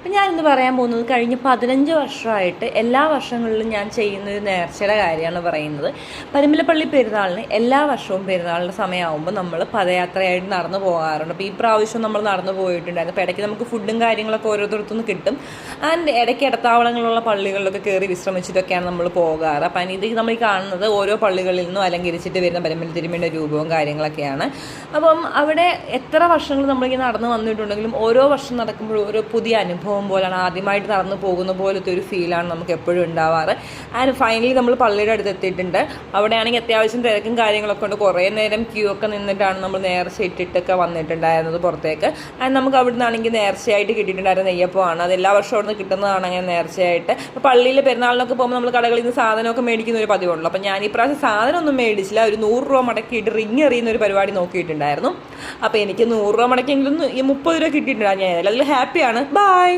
അപ്പം ഞാനിന്ന് പറയാൻ പോകുന്നത് കഴിഞ്ഞ 15 വർഷമായിട്ട് എല്ലാ വർഷങ്ങളിലും ഞാൻ ചെയ്യുന്നൊരു നേർച്ചയുടെ കാര്യമാണ് പറയുന്നത്. പരുമലപ്പള്ളി പെരുന്നാളിന് എല്ലാ വർഷവും പെരുന്നാളിൻ്റെ സമയമാകുമ്പോൾ നമ്മൾ പദയാത്രയായിട്ട് നടന്നു പോകാറുണ്ട്. അപ്പോൾ ഈ പ്രാവശ്യം നമ്മൾ നടന്നു പോയിട്ടുണ്ടായിരുന്നു. അപ്പോൾ ഇടയ്ക്ക് നമുക്ക് ഫുഡും കാര്യങ്ങളൊക്കെ ഓരോരുത്തർത്തുനിന്ന് കിട്ടും. ആൻഡ് ഇടയ്ക്ക് ഇടത്താവളങ്ങളുള്ള പള്ളികളിലൊക്കെ കയറി വിശ്രമിച്ചിട്ടൊക്കെയാണ് നമ്മൾ പോകാറ്. അപ്പം ഇത് നമ്മൾ കാണുന്നത് ഓരോ പള്ളികളിൽ നിന്നും അലങ്കരിച്ചിട്ട് വരുന്ന പരമ്പര തിരുമേൻ്റെ രൂപവും കാര്യങ്ങളൊക്കെയാണ്. അപ്പം അവിടെ എത്ര വർഷങ്ങൾ നമ്മളിങ്ങനെ നടന്നു വന്നിട്ടുണ്ടെങ്കിലും ഓരോ വർഷം നടക്കുമ്പോഴും ഓരോ പുതിയ അനുഭവം പോലെയാണ്. ആദ്യമായിട്ട് നടന്നു പോകുന്ന പോലത്തെ ഒരു ഫീലാണ് നമുക്ക് എപ്പോഴും ഉണ്ടാവാറ്. ആൻഡ് ഫൈനലി നമ്മൾ പള്ളിയുടെ അടുത്ത് എത്തിയിട്ടുണ്ട്. അവിടെയാണെങ്കിൽ അത്യാവശ്യം തിരക്കും കാര്യങ്ങളൊക്കെ ഉണ്ട്. കുറേ നേരം ക്യൂ ഒക്കെ നിന്നിട്ടാണ് നമ്മൾ നേർച്ച ഇട്ടിട്ടൊക്കെ വന്നിട്ടുണ്ടായിരുന്നത് പുറത്തേക്ക്. ആൻഡ് നമുക്ക് അവിടെ നിന്നാണെങ്കിൽ നേർച്ചയായിട്ട് കിട്ടിയിട്ടുണ്ടായിരുന്ന നെയ്യപ്പമാണ്. അത് എല്ലാ വർഷവും അവിടെ നിന്ന് കിട്ടുന്നതാണ് അങ്ങനെ നേർച്ചയായിട്ട്. അപ്പോൾ പള്ളിയിൽ പെരുന്നാളിനൊക്കെ പോകുമ്പോൾ നമ്മൾ കടകളിൽ നിന്ന് സാധനമൊക്കെ മേടിക്കുന്ന ഒരു പതിവുള്ളൂ. അപ്പോൾ ഞാൻ ഈ പ്രാവശ്യം സാധനമൊന്നും മേടിച്ചില്ല. ഒരു 100 രൂപ മടക്കിയിട്ട് റിങ് എറിയുന്ന ഒരു പരിപാടി നോക്കിയിട്ടുണ്ടായിരുന്നു. അപ്പോൾ എനിക്ക് 100 രൂപ മടക്കിയെങ്കിലും ഈ 30 രൂപ കിട്ടിയിട്ടുണ്ടായിരുന്നു. ഞാൻ അതിൽ ഹാപ്പിയാണ്. ബൈ.